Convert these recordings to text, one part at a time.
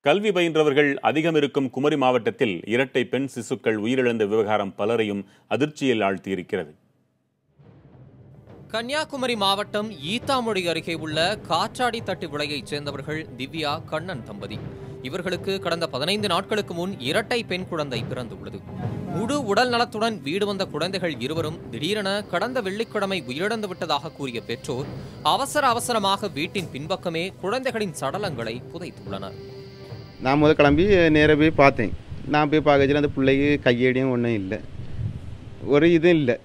கல்வி பயின்றவர்கள் அதிகம் இருக்கும் குமரி மாவட்டத்தில் இரட்டை பெண் சிசுக்கள் உயிரிழந்த விவகாரம் பலரையும் அதிர்ச்சியில் ஆழ்த்தியிருக்கிறது. கன்னியாகுமரி மாவட்டம் ஈத்தாமொழி அருகே உள்ள காற்றாடித்தட்டு விளையைச் சேர்ந்தவர்கள் திவ்யா, கண்ணன் தம்பதி. இவர்களுக்கு கடந்த 15 நாட்களுக்கு முன் இரட்டை பெண் குழந்தை பிறந்துள்ளது. முழு உடல் நலத்துடன் வீடு வந்த குழந்தைகள் இருவரும் திடீரென கடந்த வெள்ளிக்கிழமை உயிரிழந்து விட்டதாக கூறிய பெற்றோர் அவசரமாக வீட்டின் பின்பக்கமே குழந்தைகளின் சடலங்களை புதைத்துள்ளனர். நான் முதல் கிளம்பி நேராக போய் பார்த்தேன். நான் போய் பார்க்கச்சில அந்த பிள்ளைக்கு கையடியும் ஒன்றும் இல்லை, ஒரு இதுவும் இல்லை.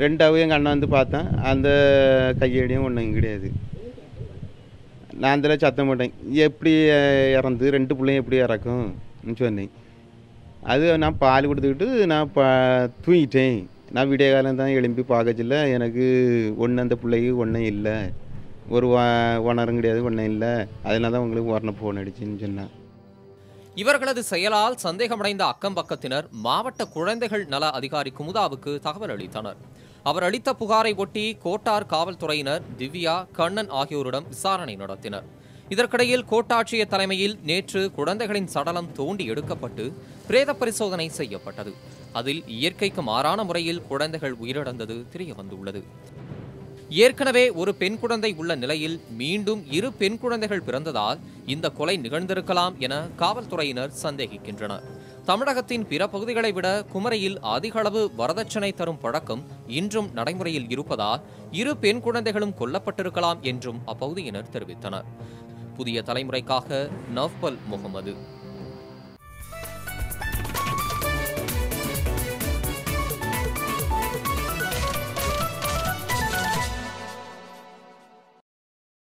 ரெண்டாவது எங்கள் அண்ணன் வந்து பார்த்தேன், அந்த கையடியும் ஒன்றும் கிடையாது. நான் அதில் சத்தம் போட்டேன், எப்படி இறந்து 2 பிள்ளையும் எப்படி இறக்கும்னு சொன்னேன். அது நான் பால் கொடுத்துக்கிட்டு நான் தூங்கிட்டேன். நான் விடிய காலம் தான் எழும்பி பார்க்கச்சில்ல, எனக்கு ஒன்று அந்த பிள்ளைக்கு ஒன்றும் இல்லை, ஒரு உணரும் கிடையாது, ஒன்றும் இல்லை. அதனால தான் உங்களுக்கு உடனே ஃபோன் அடிச்சுன்னு சொன்னேன். இவர்களது செயலால் சந்தேகமடைந்த அக்கம் பக்கத்தினர் மாவட்ட குழந்தைகள் நல அதிகாரி குமுதாவுக்கு தகவல் அளித்தனர். அவர் அளித்த புகாரை ஒட்டி கோட்டார் காவல்துறையினர் திவ்யா, கண்ணன் ஆகியோரிடம் விசாரணை நடத்தினர். இதற்கிடையில் கோட்டாட்சியர் தலைமையில் நேற்று குழந்தைகளின் சடலம் தோண்டி எடுக்கப்பட்டு பிரேத பரிசோதனை செய்யப்பட்டது. அதில் இயற்கைக்கு மாறான முறையில் குழந்தைகள் உயிரிழந்தது தெரிய வந்துள்ளது. ஏற்கனவே ஒரு பெண் குழந்தை உள்ள நிலையில் மீண்டும் 2 பெண் குழந்தைகள் பிறந்ததால் இந்த கொலை நிகழ்ந்திருக்கலாம் என காவல்துறையினர் சந்தேகிக்கின்றனர். தமிழகத்தின் பிற பகுதிகளை விட குமரியில் அதிக அளவு வரதட்சணை தரும் பழக்கம் இன்றும் நடைமுறையில் இருப்பதால் 2 பெண் குழந்தைகளும் கொல்லப்பட்டிருக்கலாம் என்றும் அப்பகுதியினர் தெரிவித்தனர். புதிய தலைமுறைக்காக நவ்பல் முகமது.